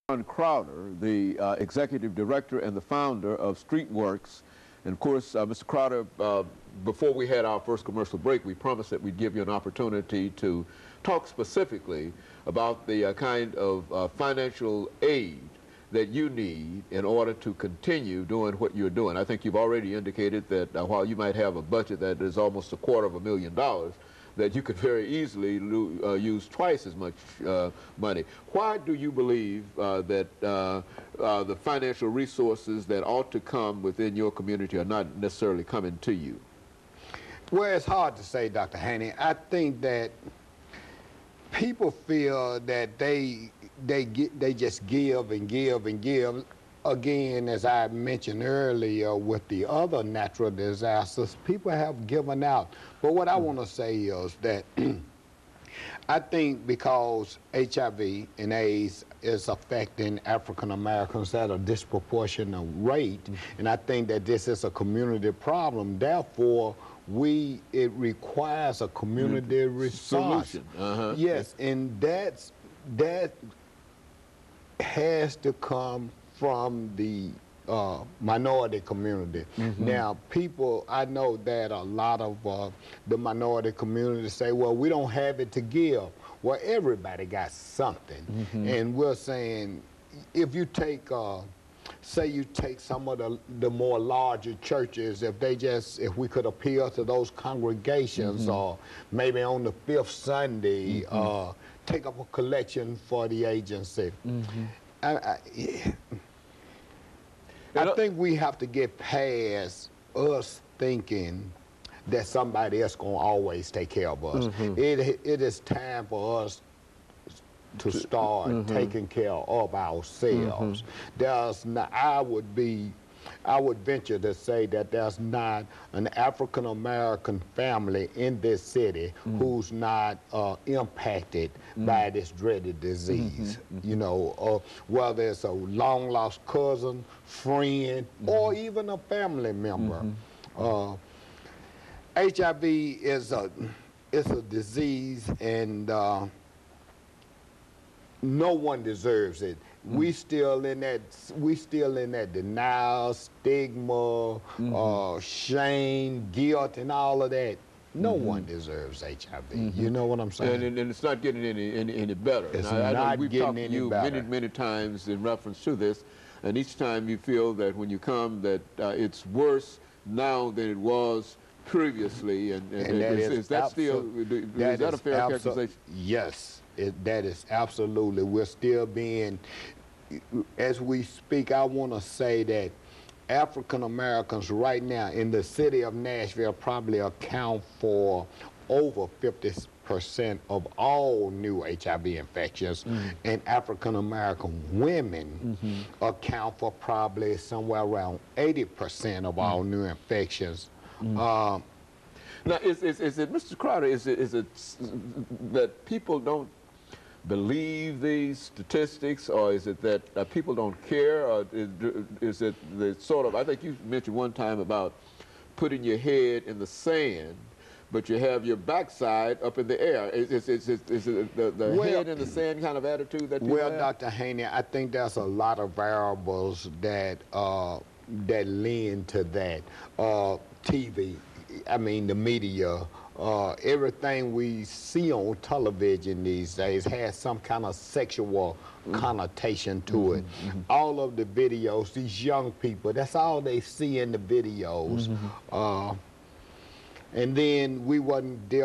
Crowder, the executive director and the founder of Streetworks. And of course, Mr. Crowder, before we had our first commercial break, we promised that we'd give you an opportunity to talk specifically about the kind of financial aid that you need in order to continue doing what you're doing. I think you've already indicated that while you might have a budget that is almost $250,000, that you could very easily use twice as much money. Why do you believe that the financial resources that ought to come within your community are not necessarily coming to you? Well, it's hard to say, Dr. Haney. I think that people feel that they just give and give and give. Again, as I mentioned earlier with the other natural disasters, people have given out. But what I want to say is that I think because HIV and AIDS is affecting African Americans at a disproportionate rate, and I think that this is a community problem, therefore it requires a community response. Solution. Yes, and that has to come from the minority community. Now, I know that a lot of the minority community say, well, we don't have it to give. Well, everybody got something. And we're saying, if you take, say you take some of the more larger churches, if we could appeal to those congregations, or maybe on the 5th Sunday, take up a collection for the agency. I think we have to get past us thinking that somebody else gonna always take care of us. It is time for us to start taking care of ourselves. I would venture to say that there's not an African American family in this city who's not impacted by this dreaded disease. You know, whether it's a long lost cousin, friend, or even a family member. HIV is a disease, and no one deserves it. We still in that denial, stigma, shame, guilt, and all of that. No one deserves HIV. You know what I'm saying? And it's not getting any better. It's I know not we've getting talked to any you better. many times in reference to this, and each time you feel that when you come that it's worse now than it was previously. And is that a fair characterization? Yes. That is absolutely. We're still being, as we speak, I want to say that African Americans right now in the city of Nashville probably account for over 50% of all new HIV infections, and African American women account for probably somewhere around 80% of all new infections. Now, is it, Mr. Crowder, is it that people don't believe these statistics, or is it that people don't care, or is it the sort of, I think you mentioned one time about putting your head in the sand, but you have your backside up in the air. Is it the head in the sand kind of attitude that people have? Dr. Haney, I think there's a lot of variables that lend to that. TV, I mean the media, everything we see on television these days has some kind of sexual connotation to it. All of the videos, these young people, that's all they see in the videos. And then we wasn't dealing